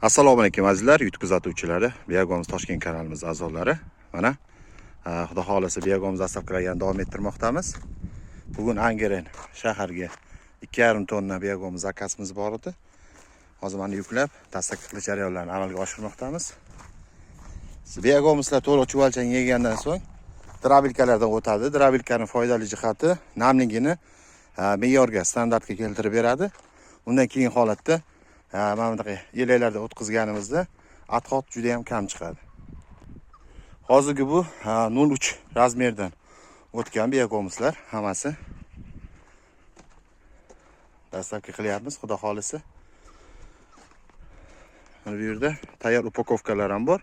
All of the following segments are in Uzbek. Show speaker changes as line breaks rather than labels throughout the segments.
Assalomu alaykum azizlar, YouTube kuzatuvchilari, Biyagomiz Toshkent kanalimiz a'zolari. Mana Xudo xolasa Biyagomiz dastavkalarni davom ettirmoqdamiz. Bugun Angren shaharga 2,5 tonna Biyagomiz zakazimiz bor edi. Hozir mana yuklab dastavka qilish jarayonlarini amalga oshirmoqdamiz. Biyagomizlar to'liq chuvalchang yegandan so'ng drabilkalardan o'tadi. Drabilkaning foydali jihati namligini me'yorga, standartga keltirib beradi. Undan keyin holatda mana bunaqa yelaklarda o'tkazganimizda atxot juda ham kam chiqadi. Hozirgi bu 0,3 razmerdan o'tgan Biyagomizlar hammasi. Dastavka qilyapmiz, xudo xolisa. Bu yerda tayyor upakovkalar ham bor.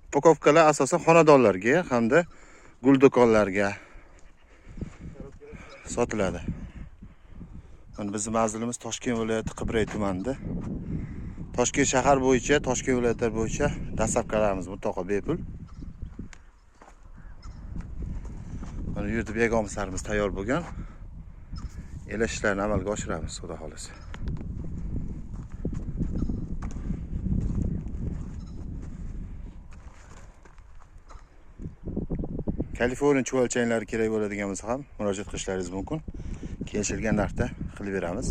Upakovkalar asosan xonadonlarga hamda gul do'konlarga sotiladi. Bizning manzilimiz Toshkent viloyati Qibray tumanida. Toshkent shahar bo'yicha, Toshkent viloyatlari bo'yicha dastavkalarimiz mutlaqo bepul. Mana bu yerda Biyagomizlarimiz tayyor bo'lgan. Elashlarni amalga oshiramiz, xudo xolasa. Kaliforniya chuvalchanglari kerak bo'ladigan bo'lsa ham murojaat qilishlaringiz mumkin. Kelishilgan narxda qilib beramiz.